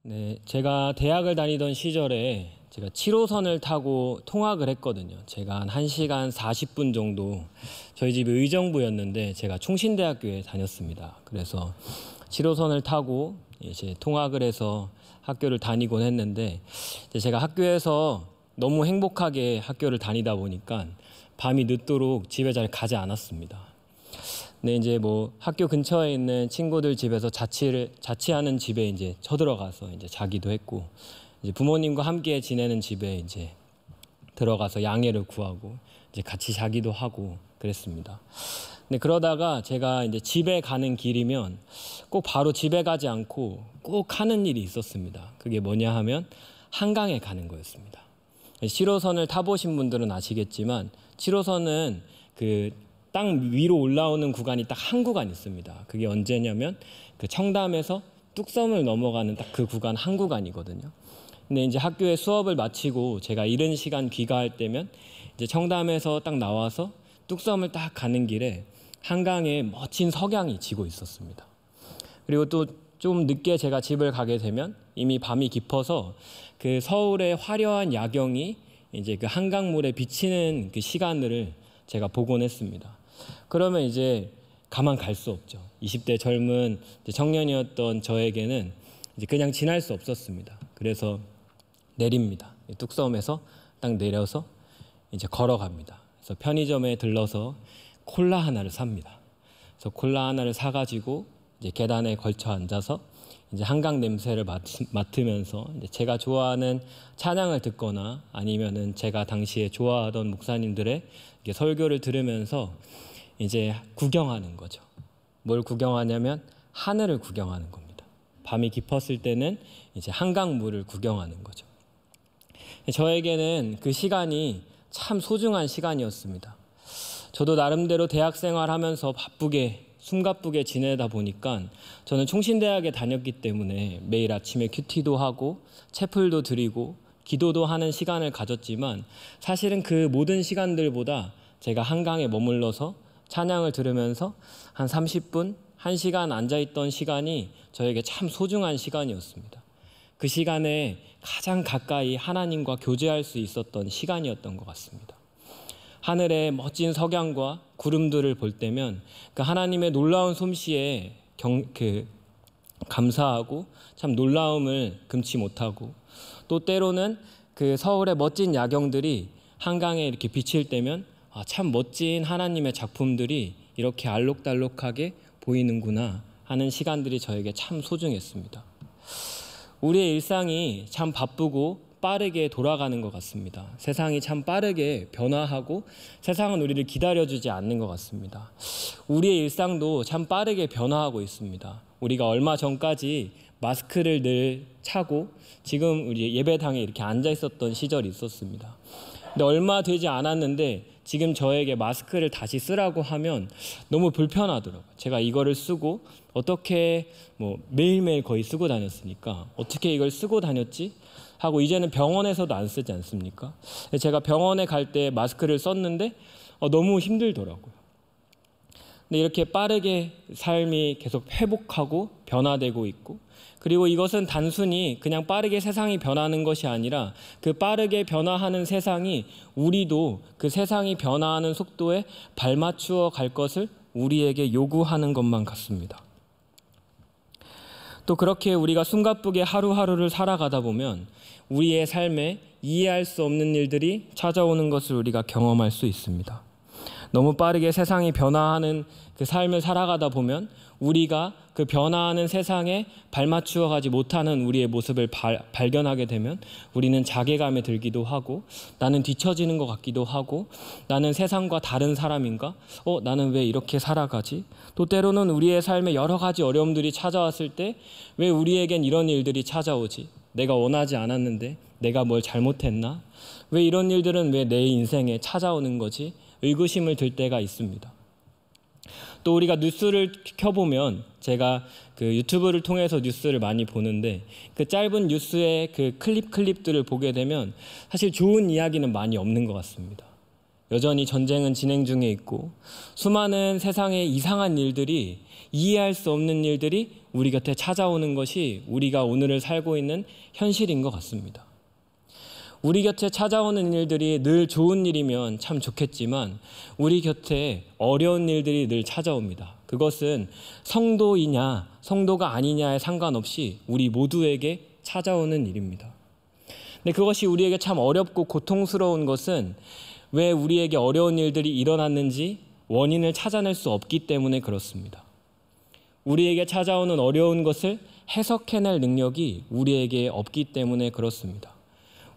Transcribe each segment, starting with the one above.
네, 제가 대학을 다니던 시절에 제가 7호선을 타고 통학을 했거든요. 제가 한 1시간 40분 정도, 저희 집이 의정부였는데 제가 충신대학교에 다녔습니다. 그래서 7호선을 타고 이제 통학을 해서 학교를 다니곤 했는데, 제가 학교에서 너무 행복하게 학교를 다니다 보니까 밤이 늦도록 집에 잘 가지 않았습니다. 근데 이제 뭐 학교 근처에 있는 친구들 집에서 자취하는 집에 이제 쳐들어가서 이제 자기도 했고, 이제 부모님과 함께 지내는 집에 이제 들어가서 양해를 구하고 이제 같이 자기도 하고 그랬습니다. 근데 그러다가 제가 이제 집에 가는 길이면 꼭 바로 집에 가지 않고 꼭 하는 일이 있었습니다. 그게 뭐냐 하면 한강에 가는 거였습니다. 7호선을 타보신 분들은 아시겠지만 7호선은 그 땅 위로 올라오는 구간이 딱 한 구간 있습니다. 그게 언제냐면 그 청담에서 뚝섬을 넘어가는 딱 그 구간 한 구간이거든요. 근데 이제 학교에 수업을 마치고 제가 이른 시간 귀가할 때면 이제 청담에서 딱 나와서 뚝섬을 딱 가는 길에 한강에 멋진 석양이 지고 있었습니다. 그리고 또 좀 늦게 제가 집을 가게 되면 이미 밤이 깊어서 그 서울의 화려한 야경이 이제 그 한강물에 비치는 그 시간들을 제가 보곤 했습니다. 그러면 이제 가만 갈 수 없죠. 20대 젊은 청년이었던 저에게는 이제 그냥 지날 수 없었습니다. 그래서 내립니다. 뚝섬에서 딱 내려서 이제 걸어갑니다. 그래서 편의점에 들러서 콜라 하나를 삽니다. 그래서 콜라 하나를 사가지고 이제 계단에 걸쳐 앉아서 이제 한강 냄새를 맡으면서 이제 제가 좋아하는 찬양을 듣거나 아니면은 제가 당시에 좋아하던 목사님들의 설교를 들으면서 이제 구경하는 거죠. 뭘 구경하냐면 하늘을 구경하는 겁니다. 밤이 깊었을 때는 이제 한강물을 구경하는 거죠. 저에게는 그 시간이 참 소중한 시간이었습니다. 저도 나름대로 대학 생활하면서 바쁘게 숨가쁘게 지내다 보니까 저는 충신대학에 다녔기 때문에 매일 아침에 큐티도 하고 채플도 드리고 기도도 하는 시간을 가졌지만, 사실은 그 모든 시간들보다 제가 한강에 머물러서 찬양을 들으면서 한 30분, 1시간 앉아있던 시간이 저에게 참 소중한 시간이었습니다. 그 시간에 가장 가까이 하나님과 교제할 수 있었던 시간이었던 것 같습니다. 하늘의 멋진 석양과 구름들을 볼 때면 그 하나님의 놀라운 솜씨에 감사하고 참 놀라움을 금치 못하고, 또 때로는 그 서울의 멋진 야경들이 한강에 이렇게 비칠 때면 참 멋진 하나님의 작품들이 이렇게 알록달록하게 보이는구나 하는 시간들이 저에게 참 소중했습니다. 우리의 일상이 참 바쁘고 빠르게 돌아가는 것 같습니다. 세상이 참 빠르게 변화하고 세상은 우리를 기다려주지 않는 것 같습니다. 우리의 일상도 참 빠르게 변화하고 있습니다. 우리가 얼마 전까지 마스크를 늘 차고 지금 우리 예배당에 이렇게 앉아 있었던 시절이 있었습니다. 근데 얼마 되지 않았는데 지금 저에게 마스크를 다시 쓰라고 하면 너무 불편하더라고요. 제가 이거를 쓰고 어떻게 매일매일 거의 쓰고 다녔으니까 어떻게 이걸 쓰고 다녔지? 하고 이제는 병원에서도 안 쓰지 않습니까? 제가 병원에 갈 때 마스크를 썼는데 너무 힘들더라고요. 근데 이렇게 빠르게 삶이 계속 회복하고 변화되고 있고, 그리고 이것은 단순히 그냥 빠르게 세상이 변하는 것이 아니라 그 빠르게 변화하는 세상이 우리도 그 세상이 변화하는 속도에 발맞추어 갈 것을 우리에게 요구하는 것만 같습니다. 또 그렇게 우리가 숨가쁘게 하루하루를 살아가다 보면 우리의 삶에 이해할 수 없는 일들이 찾아오는 것을 우리가 경험할 수 있습니다. 너무 빠르게 세상이 변화하는 그 삶을 살아가다 보면 우리가 그 변화하는 세상에 발맞추어 가지 못하는 우리의 모습을 발견하게 되면 우리는 자괴감에 들기도 하고, 나는 뒤처지는 것 같기도 하고, 나는 세상과 다른 사람인가? 나는 왜 이렇게 살아가지? 또 때로는 우리의 삶에 여러 가지 어려움들이 찾아왔을 때 왜 우리에겐 이런 일들이 찾아오지? 내가 원하지 않았는데 내가 뭘 잘못했나? 왜 이런 일들은 왜 내 인생에 찾아오는 거지? 의구심을 들 때가 있습니다. 또 우리가 뉴스를 켜보면, 제가 그 유튜브를 통해서 뉴스를 많이 보는데 그 짧은 뉴스의 그 클립들을 보게 되면 사실 좋은 이야기는 많이 없는 것 같습니다. 여전히 전쟁은 진행 중에 있고 수많은 세상의 이상한 일들이, 이해할 수 없는 일들이 우리 곁에 찾아오는 것이 우리가 오늘을 살고 있는 현실인 것 같습니다. 우리 곁에 찾아오는 일들이 늘 좋은 일이면 참 좋겠지만 우리 곁에 어려운 일들이 늘 찾아옵니다. 그것은 성도이냐 성도가 아니냐에 상관없이 우리 모두에게 찾아오는 일입니다. 근데 그것이 우리에게 참 어렵고 고통스러운 것은 왜 우리에게 어려운 일들이 일어났는지 원인을 찾아낼 수 없기 때문에 그렇습니다. 우리에게 찾아오는 어려운 것을 해석해낼 능력이 우리에게 없기 때문에 그렇습니다.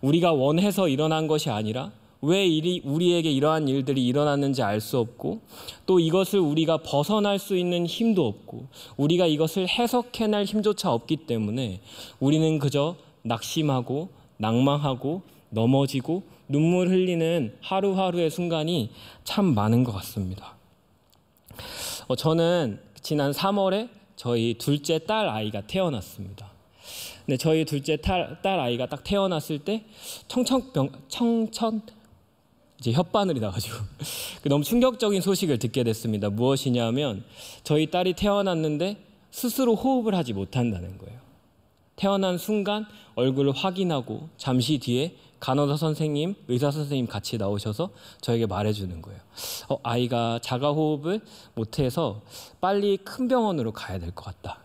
우리가 원해서 일어난 것이 아니라 왜 우리에게 이러한 일들이 일어났는지 알 수 없고 또 이것을 우리가 벗어날 수 있는 힘도 없고 우리가 이것을 해석해낼 힘조차 없기 때문에 우리는 그저 낙심하고 낭망하고 넘어지고 눈물 흘리는 하루하루의 순간이 참 많은 것 같습니다. 저는 지난 3월에 저희 둘째 딸 아이가 태어났습니다. 근데 저희 둘째 딸 아이가 딱 태어났을 때 청천 이제 혓바늘이 나가지고 너무 충격적인 소식을 듣게 됐습니다. 무엇이냐면 저희 딸이 태어났는데 스스로 호흡을 하지 못한다는 거예요. 태어난 순간 얼굴을 확인하고 잠시 뒤에 간호사 선생님, 의사 선생님 같이 나오셔서 저에게 말해주는 거예요. 아이가 자가호흡을 못해서 빨리 큰 병원으로 가야 될 것 같다.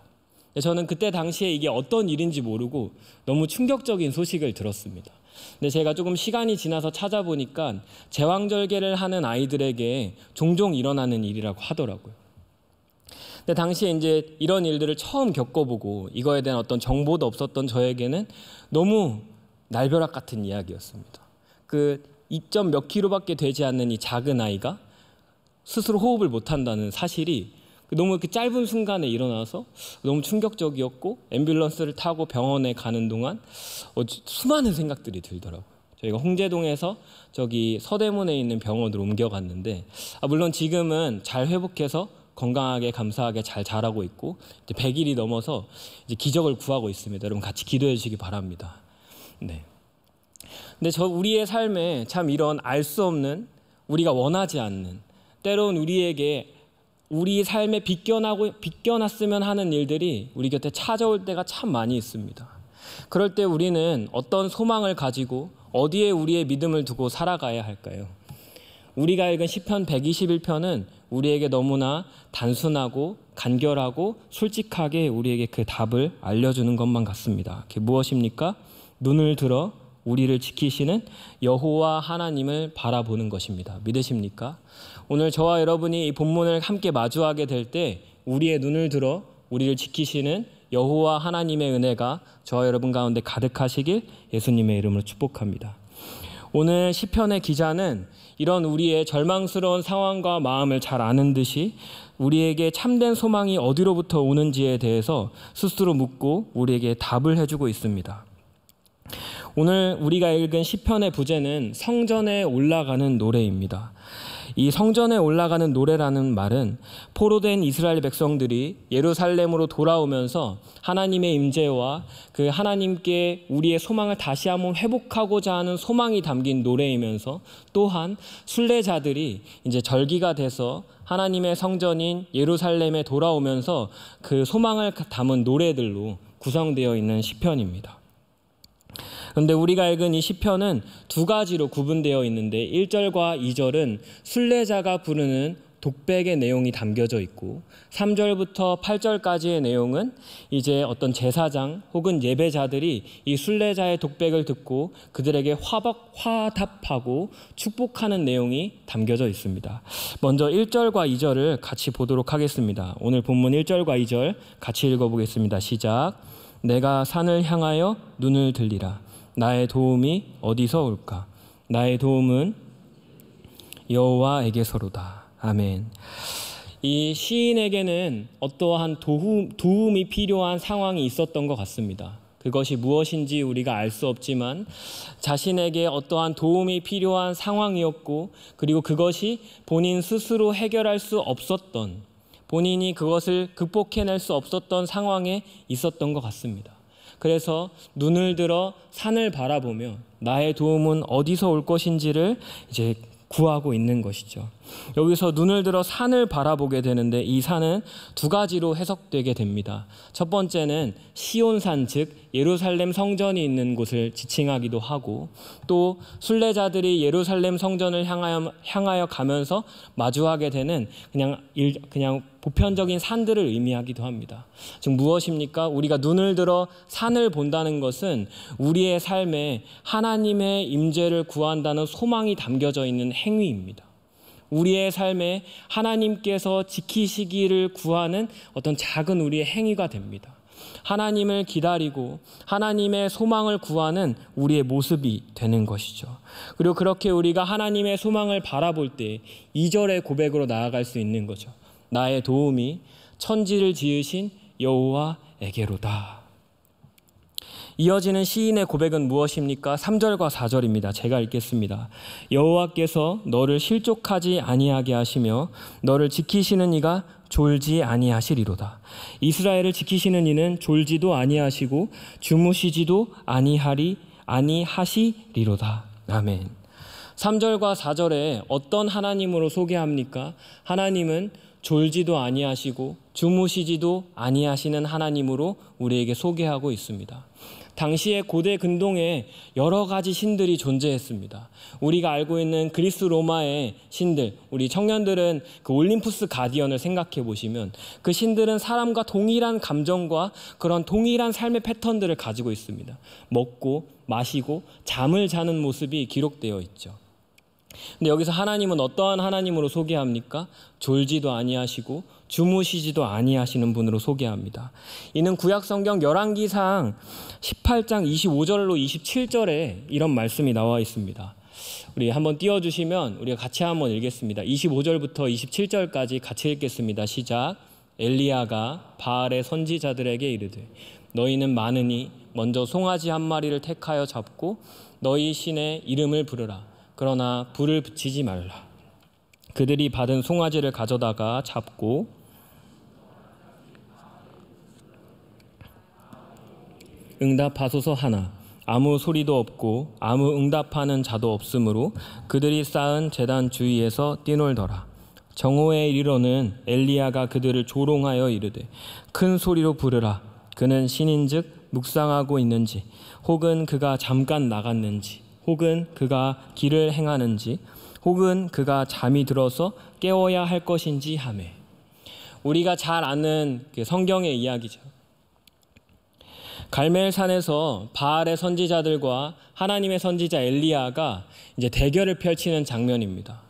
저는 그때 당시에 이게 어떤 일인지 모르고 너무 충격적인 소식을 들었습니다. 근데 제가 조금 시간이 지나서 찾아보니까 제왕절개를 하는 아이들에게 종종 일어나는 일이라고 하더라고요. 근데 당시에 이제 이런 일들을 처음 겪어보고 이거에 대한 어떤 정보도 없었던 저에게는 너무 날벼락 같은 이야기였습니다. 그 2점 몇 킬로밖에 되지 않는 이 작은 아이가 스스로 호흡을 못한다는 사실이 너무 그 짧은 순간에 일어나서 너무 충격적이었고 앰뷸런스를 타고 병원에 가는 동안 수많은 생각들이 들더라고요. 저희가 홍제동에서 저기 서대문에 있는 병원으로 옮겨갔는데 물론 지금은 잘 회복해서 건강하게 감사하게 잘 자라고 있고 이제 100일이 넘어서 이제 기적을 구하고 있습니다. 여러분 같이 기도해 주시기 바랍니다. 네. 근데 우리의 삶에 참 이런 알 수 없는 우리가 원하지 않는 때로는 우리에게 우리 삶에 비껴났으면 하는 일들이 우리 곁에 찾아올 때가 참 많이 있습니다. 그럴 때 우리는 어떤 소망을 가지고 어디에 우리의 믿음을 두고 살아가야 할까요? 우리가 읽은 시편 121편은 우리에게 너무나 단순하고 간결하고 솔직하게 우리에게 그 답을 알려주는 것만 같습니다. 그게 무엇입니까? 눈을 들어 우리를 지키시는 여호와 하나님을 바라보는 것입니다. 믿으십니까? 오늘 저와 여러분이 이 본문을 함께 마주하게 될 때 우리의 눈을 들어 우리를 지키시는 여호와 하나님의 은혜가 저와 여러분 가운데 가득하시길 예수님의 이름으로 축복합니다. 오늘 시편의 기자는 이런 우리의 절망스러운 상황과 마음을 잘 아는 듯이 우리에게 참된 소망이 어디로부터 오는지에 대해서 스스로 묻고 우리에게 답을 해주고 있습니다. 오늘 우리가 읽은 시편의 부제는 성전에 올라가는 노래입니다. 이 성전에 올라가는 노래라는 말은 포로된 이스라엘 백성들이 예루살렘으로 돌아오면서 하나님의 임재와 그 하나님께 우리의 소망을 다시 한번 회복하고자 하는 소망이 담긴 노래이면서 또한 순례자들이 이제 절기가 돼서 하나님의 성전인 예루살렘에 돌아오면서 그 소망을 담은 노래들로 구성되어 있는 시편입니다. 그런데 우리가 읽은 이 시편은 두 가지로 구분되어 있는데 1절과 2절은 순례자가 부르는 독백의 내용이 담겨져 있고 3절부터 8절까지의 내용은 이제 어떤 제사장 혹은 예배자들이 이 순례자의 독백을 듣고 그들에게 화답하고 축복하는 내용이 담겨져 있습니다. 먼저 1절과 2절을 같이 보도록 하겠습니다. 오늘 본문 1절과 2절 같이 읽어보겠습니다. 시작. 내가 산을 향하여 눈을 들리라. 나의 도움이 어디서 올까? 나의 도움은 여호와에게서로다. 아멘. 이 시인에게는 어떠한 도움이 필요한 상황이 있었던 것 같습니다. 그것이 무엇인지 우리가 알 수 없지만 자신에게 어떠한 도움이 필요한 상황이었고 그리고 그것이 본인 스스로 해결할 수 없었던 본인이 그것을 극복해낼 수 없었던 상황에 있었던 것 같습니다. 그래서 눈을 들어 산을 바라보며 나의 도움은 어디서 올 것인지를 이제 구하고 있는 것이죠. 여기서 눈을 들어 산을 바라보게 되는데 이 산은 두 가지로 해석되게 됩니다. 첫 번째는 시온산, 즉 예루살렘 성전이 있는 곳을 지칭하기도 하고, 또 순례자들이 예루살렘 성전을 향하여 가면서 마주하게 되는 그냥 보편적인 산들을 의미하기도 합니다. 즉 무엇입니까? 우리가 눈을 들어 산을 본다는 것은 우리의 삶에 하나님의 임재를 구한다는 소망이 담겨져 있는 행위입니다. 우리의 삶에 하나님께서 지키시기를 구하는 어떤 작은 우리의 행위가 됩니다. 하나님을 기다리고 하나님의 소망을 구하는 우리의 모습이 되는 것이죠. 그리고 그렇게 우리가 하나님의 소망을 바라볼 때 2절의 고백으로 나아갈 수 있는 거죠. 나의 도움이 천지를 지으신 여호와에게로다. 이어지는 시인의 고백은 무엇입니까? 3절과 4절입니다. 제가 읽겠습니다. 여호와께서 너를 실족하지 아니하게 하시며 너를 지키시는 이가 졸지 아니하시리로다. 이스라엘을 지키시는 이는 졸지도 아니하시고 주무시지도 아니하시리로다. 아멘. 3절과 4절에 어떤 하나님으로 소개합니까? 하나님은 졸지도 아니하시고 주무시지도 아니하시는 하나님으로 우리에게 소개하고 있습니다. 당시에 고대 근동에 여러 가지 신들이 존재했습니다. 우리가 알고 있는 그리스 로마의 신들, 우리 청년들은 그 올림푸스 가디언을 생각해 보시면 그 신들은 사람과 동일한 감정과 그런 동일한 삶의 패턴들을 가지고 있습니다. 먹고 마시고 잠을 자는 모습이 기록되어 있죠. 근데 여기서 하나님은 어떠한 하나님으로 소개합니까? 졸지도 아니하시고 주무시지도 아니하시는 분으로 소개합니다. 이는 구약성경 열왕기상 18장 25절로 27절에 이런 말씀이 나와 있습니다. 우리 한번 띄워주시면 우리가 같이 한번 읽겠습니다. 25절부터 27절까지 같이 읽겠습니다. 시작. 엘리야가 바알의 선지자들에게 이르되 너희는 많으니 먼저 송아지 한 마리를 택하여 잡고 너희 신의 이름을 부르라. 그러나 불을 붙이지 말라. 그들이 받은 송아지를 가져다가 잡고 응답하소서 하나 아무 소리도 없고 아무 응답하는 자도 없으므로 그들이 쌓은 제단 주위에서 뛰놀더라. 정오에 이르러는 엘리야가 그들을 조롱하여 이르되 큰 소리로 부르라. 그는 신인즉 묵상하고 있는지 혹은 그가 잠깐 나갔는지 혹은 그가 길을 행하는지 혹은 그가 잠이 들어서 깨워야 할 것인지 하매. 우리가 잘 아는 성경의 이야기죠. 갈멜산에서 바알의 선지자들과 하나님의 선지자 엘리야가 이제 대결을 펼치는 장면입니다.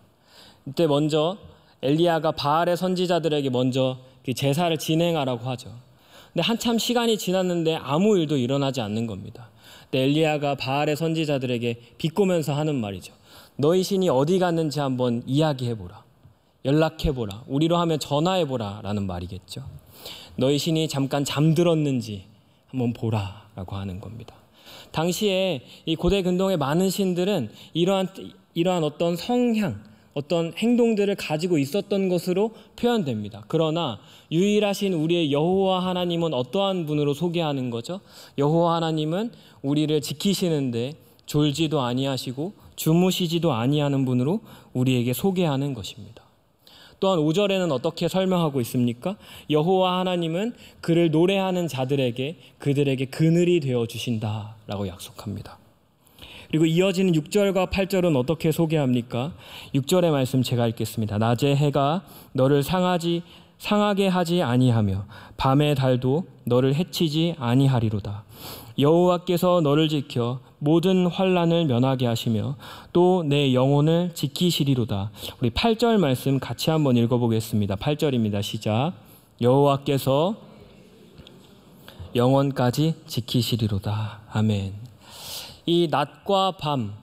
이때 먼저 엘리야가 바알의 선지자들에게 먼저 제사를 진행하라고 하죠. 근데 한참 시간이 지났는데 아무 일도 일어나지 않는 겁니다. 엘리야가 바알의 선지자들에게 비꼬면서 하는 말이죠. 너희 신이 어디 갔는지 한번 이야기해보라. 연락해보라. 우리로 하면 전화해보라 라는 말이겠죠. 너희 신이 잠깐 잠들었는지 한번 보라 라고 하는 겁니다. 당시에 이 고대 근동의 많은 신들은 이러한 어떤 성향, 어떤 행동들을 가지고 있었던 것으로 표현됩니다. 그러나 유일하신 우리의 여호와 하나님은 어떠한 분으로 소개하는 거죠? 여호와 하나님은 우리를 지키시는데 졸지도 아니하시고 주무시지도 아니하는 분으로 우리에게 소개하는 것입니다. 또한 5절에는 어떻게 설명하고 있습니까? 여호와 하나님은 그를 노래하는 자들에게 그들에게 그늘이 되어 주신다라고 약속합니다. 그리고 이어지는 6절과 8절은 어떻게 소개합니까? 6절의 말씀 제가 읽겠습니다. 낮에 해가 너를 상하게 하지 아니하며 밤의 달도 너를 해치지 아니하리로다. 여호와께서 너를 지켜 모든 환난을 면하게 하시며 또 내 영혼을 지키시리로다. 우리 8절 말씀 같이 한번 읽어보겠습니다. 8절입니다. 시작. 여호와께서 영원까지 지키시리로다. 아멘. 이 낮과 밤,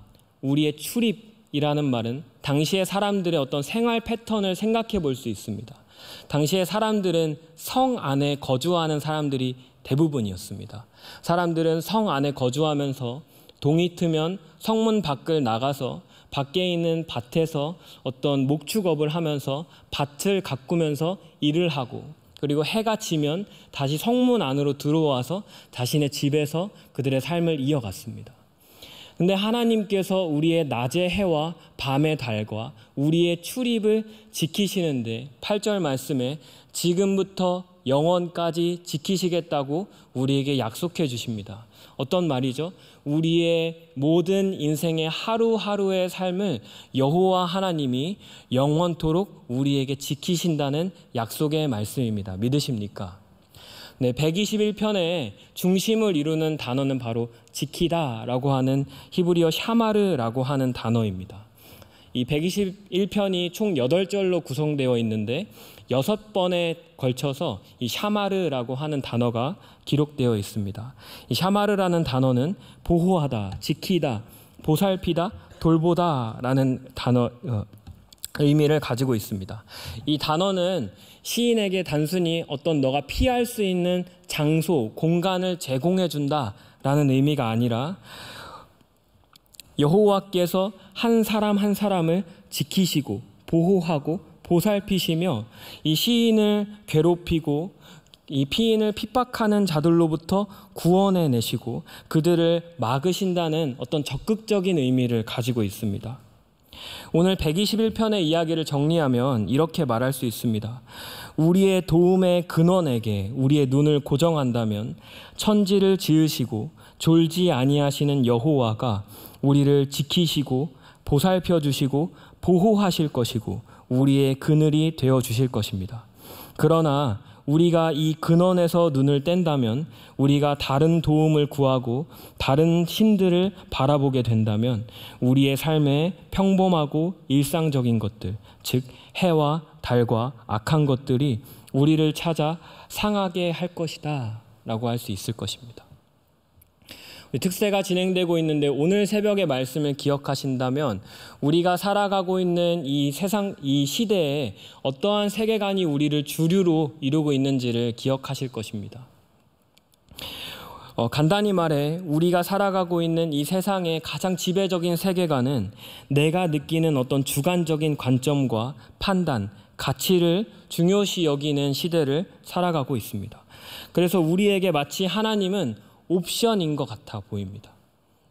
우리의 출입이라는 말은 당시의 사람들의 어떤 생활 패턴을 생각해 볼 수 있습니다. 당시의 사람들은 성 안에 거주하는 사람들이 대부분이었습니다. 사람들은 성 안에 거주하면서 동이 트면 성문 밖을 나가서 밖에 있는 밭에서 어떤 목축업을 하면서 밭을 가꾸면서 일을 하고, 그리고 해가 지면 다시 성문 안으로 들어와서 자신의 집에서 그들의 삶을 이어갔습니다. 근데 하나님께서 우리의 낮의 해와 밤의 달과 우리의 출입을 지키시는데 8절 말씀에 지금부터 영원까지 지키시겠다고 우리에게 약속해 주십니다. 어떤 말이죠? 우리의 모든 인생의 하루하루의 삶을 여호와 하나님이 영원토록 우리에게 지키신다는 약속의 말씀입니다. 믿으십니까? 네, 121편의 중심을 이루는 단어는 바로 지키다라고 하는 히브리어 샤마르라고 하는 단어입니다. 이 121편이 총 8절로 구성되어 있는데 6번에 걸쳐서 이 샤마르라고 하는 단어가 기록되어 있습니다. 이 샤마르라는 단어는 보호하다, 지키다, 보살피다, 돌보다라는 단어 의미를 가지고 있습니다. 이 단어는 시인에게 단순히 어떤 너가 피할 수 있는 장소, 공간을 제공해 준다라는 의미가 아니라 여호와께서 한 사람 한 사람을 지키시고 보호하고 보살피시며 이 시인을 괴롭히고 이 피인을 핍박하는 자들로부터 구원해 내시고 그들을 막으신다는 어떤 적극적인 의미를 가지고 있습니다. 오늘 121편의 이야기를 정리하면 이렇게 말할 수 있습니다. 우리의 도움의 근원에게 우리의 눈을 고정한다면 천지를 지으시고 졸지 아니하시는 여호와가 우리를 지키시고 보살펴 주시고 보호하실 것이고 우리의 그늘이 되어 주실 것입니다. 그러나 우리가 이 근원에서 눈을 뗀다면 우리가 다른 도움을 구하고 다른 신들을 바라보게 된다면 우리의 삶에 평범하고 일상적인 것들, 즉 해와 달과 악한 것들이 우리를 찾아 상하게 할 것이다 라고 할 수 있을 것입니다. 특세가 진행되고 있는데 오늘 새벽의 말씀을 기억하신다면 우리가 살아가고 있는 이 세상, 이 시대에 어떠한 세계관이 우리를 주류로 이루고 있는지를 기억하실 것입니다. 간단히 말해 우리가 살아가고 있는 이 세상의 가장 지배적인 세계관은 내가 느끼는 어떤 주관적인 관점과 판단, 가치를 중요시 여기는 시대를 살아가고 있습니다. 그래서 우리에게 마치 하나님은 옵션인 것 같아 보입니다.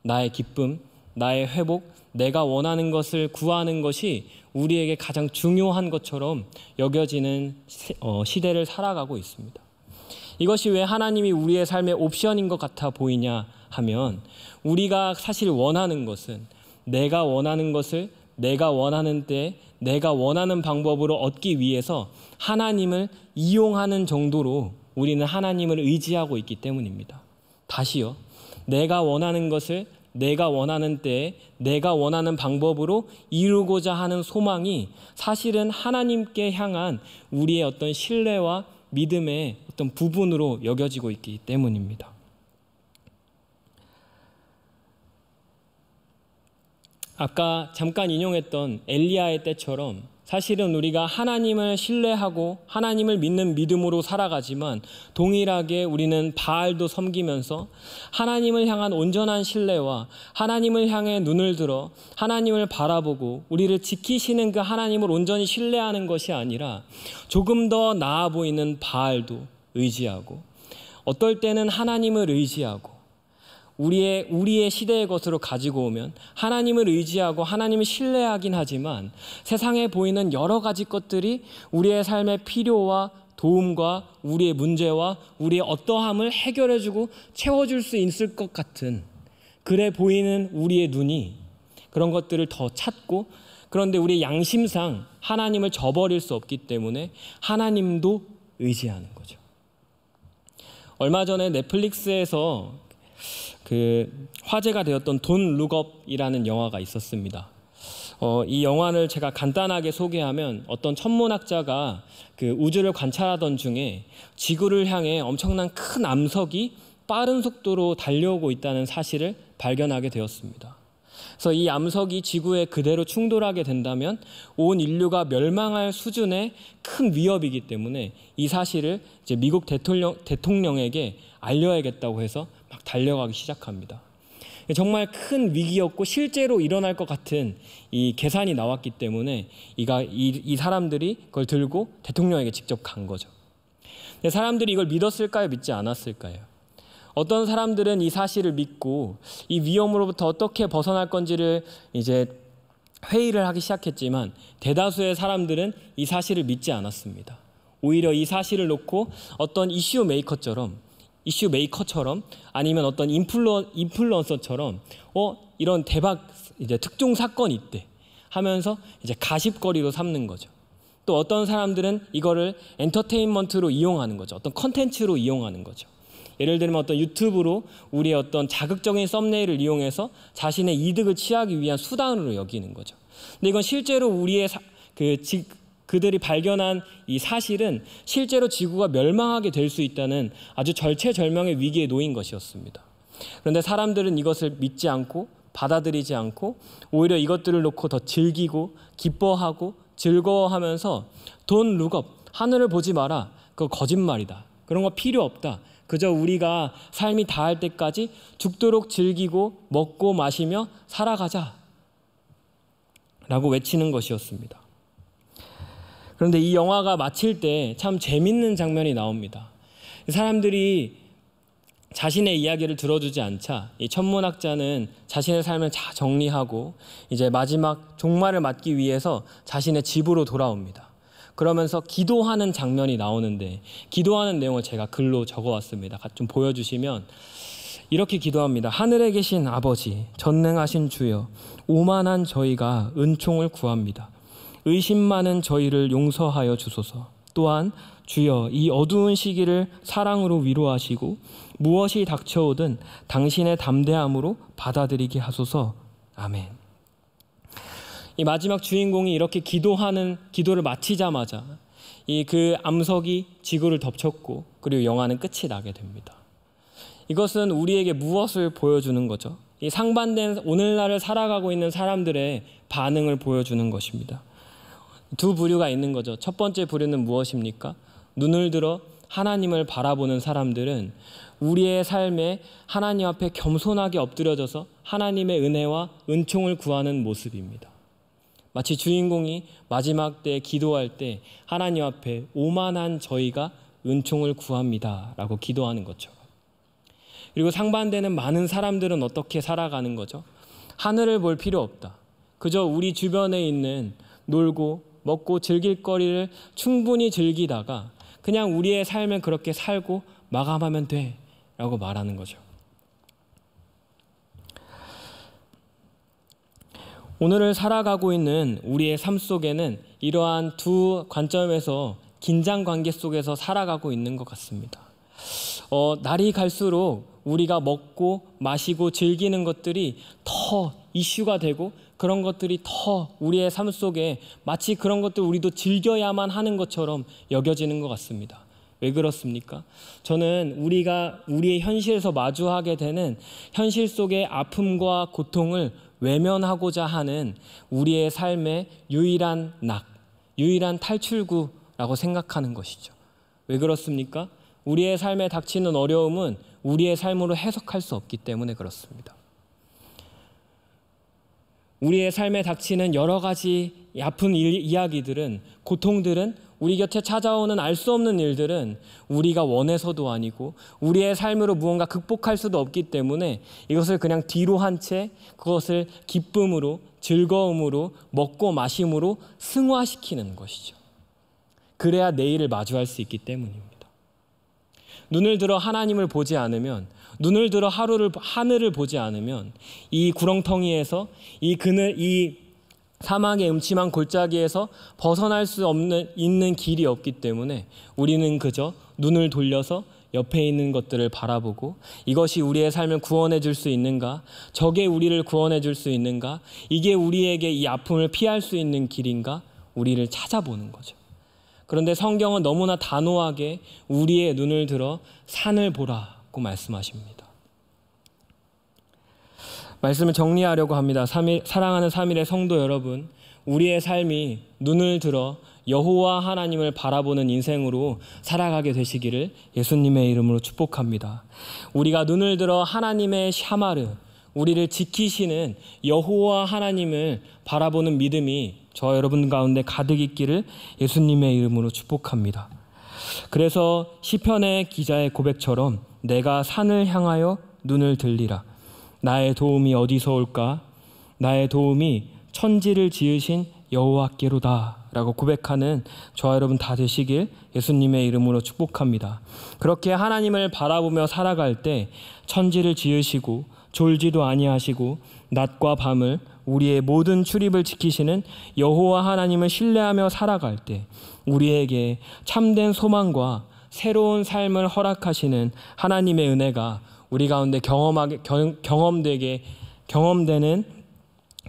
나의 기쁨, 나의 회복, 내가 원하는 것을 구하는 것이 우리에게 가장 중요한 것처럼 여겨지는 시대를 살아가고 있습니다. 이것이 왜 하나님이 우리의 삶의 옵션인 것 같아 보이냐 하면 우리가 사실 원하는 것은 내가 원하는 것을 내가 원하는 때 내가 원하는 방법으로 얻기 위해서 하나님을 이용하는 정도로 우리는 하나님을 의지하고 있기 때문입니다. 다시요. 내가 원하는 것을 내가 원하는 때에 내가 원하는 방법으로 이루고자 하는 소망이 사실은 하나님께 향한 우리의 어떤 신뢰와 믿음의 어떤 부분으로 여겨지고 있기 때문입니다. 아까 잠깐 인용했던 엘리야의 때처럼 사실은 우리가 하나님을 신뢰하고 하나님을 믿는 믿음으로 살아가지만 동일하게 우리는 바알도 섬기면서 하나님을 향한 온전한 신뢰와 하나님을 향해 눈을 들어 하나님을 바라보고 우리를 지키시는 그 하나님을 온전히 신뢰하는 것이 아니라 조금 더 나아 보이는 바알도 의지하고 어떨 때는 하나님을 의지하고 우리의 시대의 것으로 가지고 오면 하나님을 의지하고 하나님을 신뢰하긴 하지만 세상에 보이는 여러 가지 것들이 우리의 삶의 필요와 도움과 우리의 문제와 우리의 어떠함을 해결해주고 채워줄 수 있을 것 같은 그래 보이는 우리의 눈이 그런 것들을 더 찾고 그런데 우리의 양심상 하나님을 저버릴 수 없기 때문에 하나님도 의지하는 거죠. 얼마 전에 넷플릭스에서 화제가 되었던 돈 룩업이라는 영화가 있었습니다. 이 영화를 제가 간단하게 소개하면 어떤 천문학자가 우주를 관찰하던 중에 지구를 향해 엄청난 큰 암석이 빠른 속도로 달려오고 있다는 사실을 발견하게 되었습니다. 그래서 이 암석이 지구에 그대로 충돌하게 된다면 온 인류가 멸망할 수준의 큰 위협이기 때문에 이 사실을 이제 미국 대통령에게 알려야겠다고 해서 막 달려가기 시작합니다. 정말 큰 위기였고 실제로 일어날 것 같은 이 계산이 나왔기 때문에 이 사람들이 그걸 들고 대통령에게 직접 간 거죠. 근데 사람들이 이걸 믿었을까요? 믿지 않았을까요? 어떤 사람들은 이 사실을 믿고 이 위험으로부터 어떻게 벗어날 건지를 이제 회의를 하기 시작했지만 대다수의 사람들은 이 사실을 믿지 않았습니다. 오히려 이 사실을 놓고 어떤 이슈 메이커처럼 아니면 어떤 인플루언서처럼 이런 대박 이제 특종 사건이 있대 하면서 이제 가십거리로 삼는 거죠. 또 어떤 사람들은 이거를 엔터테인먼트로 이용하는 거죠. 어떤 컨텐츠로 이용하는 거죠. 예를 들면 어떤 유튜브로 우리의 어떤 자극적인 썸네일을 이용해서 자신의 이득을 취하기 위한 수단으로 여기는 거죠. 근데 이건 실제로 우리의 그들이 발견한 이 사실은 실제로 지구가 멸망하게 될 수 있다는 아주 절체절명의 위기에 놓인 것이었습니다. 그런데 사람들은 이것을 믿지 않고 받아들이지 않고 오히려 이것들을 놓고 더 즐기고 기뻐하고 즐거워하면서 Don't look up, 하늘을 보지 마라, 그거 거짓말이다, 그런 거 필요 없다, 그저 우리가 삶이 다할 때까지 죽도록 즐기고 먹고 마시며 살아가자 라고 외치는 것이었습니다. 그런데 이 영화가 마칠 때 참 재밌는 장면이 나옵니다. 사람들이 자신의 이야기를 들어주지 않자 이 천문학자는 자신의 삶을 다 정리하고 이제 마지막 종말을 맞기 위해서 자신의 집으로 돌아옵니다. 그러면서 기도하는 장면이 나오는데 기도하는 내용을 제가 글로 적어왔습니다. 좀 보여주시면 이렇게 기도합니다. 하늘에 계신 아버지, 전능하신 주여, 오만한 저희가 은총을 구합니다. 의심 많은 저희를 용서하여 주소서. 또한 주여, 이 어두운 시기를 사랑으로 위로하시고 무엇이 닥쳐오든 당신의 담대함으로 받아들이게 하소서. 아멘. 이 마지막 주인공이 이렇게 기도를 마치자마자 그 암석이 지구를 덮쳤고 그리고 영화는 끝이 나게 됩니다. 이것은 우리에게 무엇을 보여주는 거죠? 이 상반된 오늘날을 살아가고 있는 사람들의 반응을 보여주는 것입니다. 두 부류가 있는 거죠. 첫 번째 부류는 무엇입니까? 눈을 들어 하나님을 바라보는 사람들은 우리의 삶에 하나님 앞에 겸손하게 엎드려져서 하나님의 은혜와 은총을 구하는 모습입니다. 마치 주인공이 마지막 때 기도할 때 하나님 앞에 오만한 저희가 은총을 구합니다 라고 기도하는 것처럼. 그리고 상반되는 많은 사람들은 어떻게 살아가는 거죠? 하늘을 볼 필요 없다. 그저 우리 주변에 있는 놀고 먹고 즐길 거리를 충분히 즐기다가 그냥 우리의 삶을 그렇게 살고 마감하면 돼 라고 말하는 거죠. 오늘을 살아가고 있는 우리의 삶 속에는 이러한 두 관점에서 긴장 관계 속에서 살아가고 있는 것 같습니다. 날이 갈수록 우리가 먹고 마시고 즐기는 것들이 더 이슈가 되고 그런 것들이 더 우리의 삶 속에 마치 그런 것들 우리도 즐겨야만 하는 것처럼 여겨지는 것 같습니다. 왜 그렇습니까? 저는 우리가 우리의 현실에서 마주하게 되는 현실 속의 아픔과 고통을 외면하고자 하는 우리의 삶의 유일한 유일한 탈출구라고 생각하는 것이죠. 왜 그렇습니까? 우리의 삶에 닥치는 어려움은 우리의 삶으로 해석할 수 없기 때문에 그렇습니다. 우리의 삶에 닥치는 여러 가지 아픈 이야기들은, 고통들은, 우리 곁에 찾아오는 알 수 없는 일들은 우리가 원해서도 아니고 우리의 삶으로 무언가 극복할 수도 없기 때문에 이것을 그냥 뒤로 한 채 그것을 기쁨으로, 즐거움으로, 먹고 마심으로 승화시키는 것이죠. 그래야 내일을 마주할 수 있기 때문입니다. 눈을 들어 하나님을 보지 않으면, 눈을 들어 하늘을 보지 않으면 이 구렁텅이에서 이 사망의 음침한 골짜기에서 벗어날 수 있는 길이 없기 때문에 우리는 그저 눈을 돌려서 옆에 있는 것들을 바라보고 이것이 우리의 삶을 구원해 줄 수 있는가? 저게 우리를 구원해 줄 수 있는가? 이게 우리에게 이 아픔을 피할 수 있는 길인가? 우리를 찾아보는 거죠. 그런데 성경은 너무나 단호하게 우리의 눈을 들어 산을 보라고 말씀하십니다. 말씀을 정리하려고 합니다. 사랑하는 3일의 성도 여러분, 우리의 삶이 눈을 들어 여호와 하나님을 바라보는 인생으로 살아가게 되시기를 예수님의 이름으로 축복합니다. 우리가 눈을 들어 하나님의 샤마르, 우리를 지키시는 여호와 하나님을 바라보는 믿음이 저 여러분 가운데 가득 있기를 예수님의 이름으로 축복합니다. 그래서 시편의 기자의 고백처럼 내가 산을 향하여 눈을 들리라. 나의 도움이 어디서 올까? 나의 도움이 천지를 지으신 여호와께로다 라고 고백하는 저와 여러분 다 되시길 예수님의 이름으로 축복합니다. 그렇게 하나님을 바라보며 살아갈 때 천지를 지으시고 졸지도 아니하시고 낮과 밤을 우리의 모든 출입을 지키시는 여호와 하나님을 신뢰하며 살아갈 때 우리에게 참된 소망과 새로운 삶을 허락하시는 하나님의 은혜가 우리 가운데 경험되는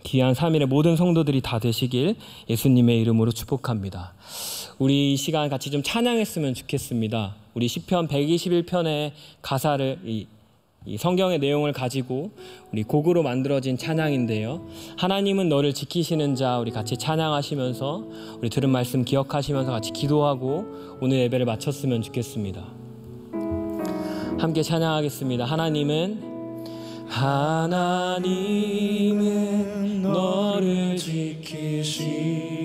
귀한 3일의 모든 성도들이 다 되시길 예수님의 이름으로 축복합니다. 우리 이 시간 같이 좀 찬양했으면 좋겠습니다. 우리 시편 121편의 가사를 이 성경의 내용을 가지고 우리 곡으로 만들어진 찬양인데요. 하나님은 너를 지키시는 자, 우리 같이 찬양하시면서 우리 들은 말씀 기억하시면서 같이 기도하고 오늘 예배를 마쳤으면 좋겠습니다. 함께 찬양하겠습니다. 하나님은 너를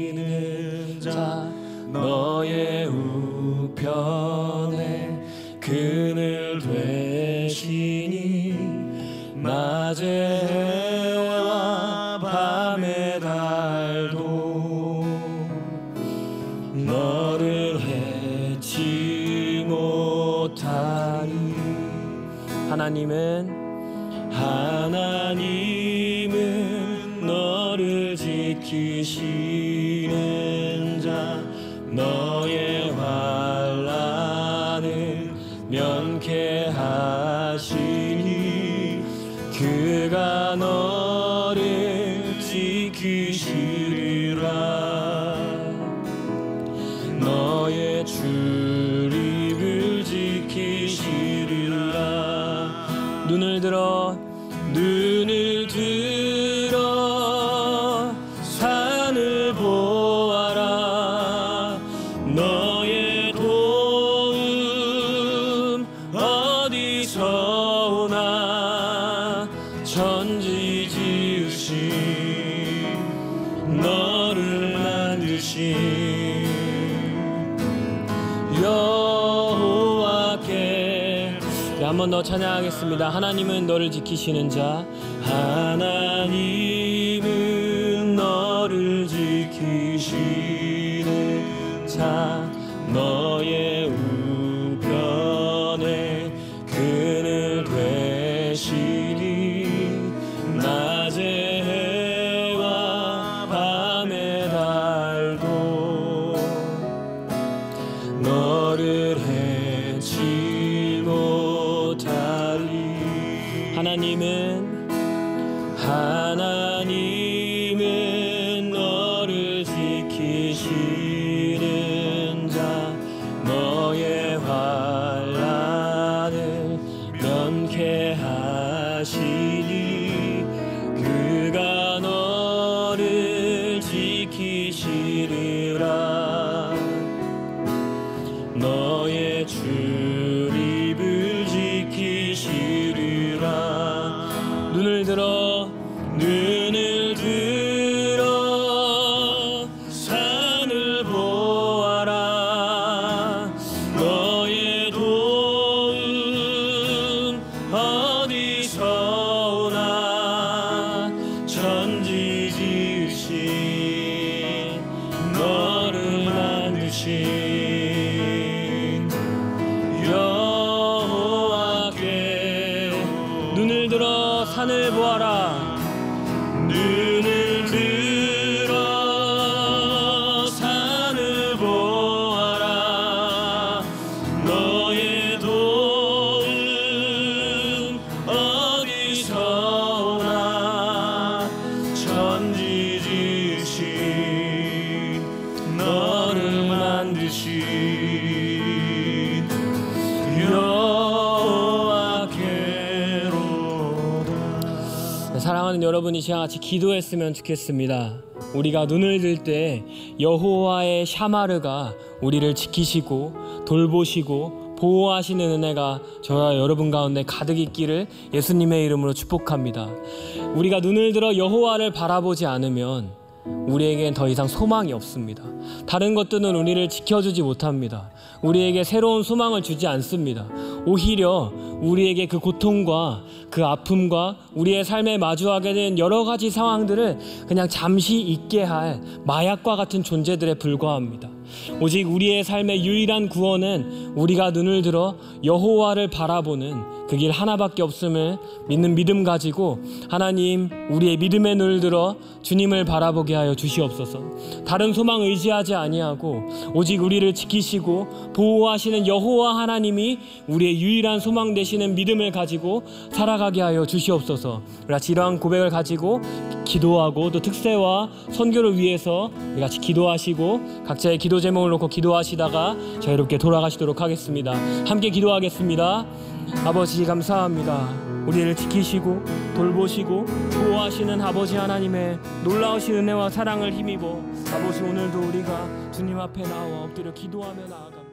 지키시는 자, 너의 우편에 그늘 되시니 낮의 해와 밤의 달도 너를 해치 못하니 하나님은 너를 지키시는 자, 너의 환난을 면케하시니 그가 너를 지키시리라. 너의 출입을 지키시리라. 눈을 들어 산을 보아라. 너의 도움 어디서 오나. 천지 지으신 너를 만드신 여호와께. 한 번 더 찬양하겠습니다. 하나님은 너를 지키시는 자, 하나님은 너를 지키시는 자, 너의 우편에 그늘 되시니 낮의 해와 밤의 달도 너를 해치 못하리. 하나님은 너를 지키시는 자, 너의 환난을 면케하시니 그가 너를 지키시리라. 너의 출입을 지키시리라. 눈을 들어 산을 보아라. 너의 도움 어디서 오나. 천지 지으신 너를 만드신 여호와께. 눈을 들어 산을 보아라. 눈을 들어 산을 보아라. 너의 도움 어디서 오나. 천지 지으신 너를 만드신 사랑하는 여러분, 이 시간 같이 기도했으면 좋겠습니다. 우리가 눈을 들 때 여호와의 샤마르가 우리를 지키시고 돌보시고 보호하시는 은혜가 저와 여러분 가운데 가득 있기를 예수님의 이름으로 축복합니다. 우리가 눈을 들어 여호와를 바라보지 않으면 우리에겐 더 이상 소망이 없습니다. 다른 것들은 우리를 지켜주지 못합니다. 우리에게 새로운 소망을 주지 않습니다. 오히려 우리에게 그 고통과 그 아픔과 우리의 삶에 마주하게 된 여러 가지 상황들을 그냥 잠시 잊게 할 마약과 같은 존재들에 불과합니다. 오직 우리의 삶의 유일한 구원은 우리가 눈을 들어 여호와를 바라보는 그 길 하나밖에 없음을 믿는 믿음 가지고 하나님, 우리의 믿음의 눈을 들어 주님을 바라보게 하여 주시옵소서. 다른 소망 의지하지 아니하고 오직 우리를 지키시고 보호하시는 여호와 하나님이 우리의 유일한 소망 되시는 믿음을 가지고 살아가게 하여 주시옵소서. 우리 같이 이러한 고백을 가지고 기도하고 또 특세와 선교를 위해서 우리 같이 기도하시고 각자의 기도 제목을 놓고 기도하시다가 자유롭게 돌아가시도록 하겠습니다. 함께 기도하겠습니다. 아버지, 감사합니다. 우리를 지키시고 돌보시고 보호하시는 아버지 하나님의 놀라우신 은혜와 사랑을 힘입어 아버지, 오늘도 우리가 주님 앞에 나와 엎드려 기도하며 나아갑니다.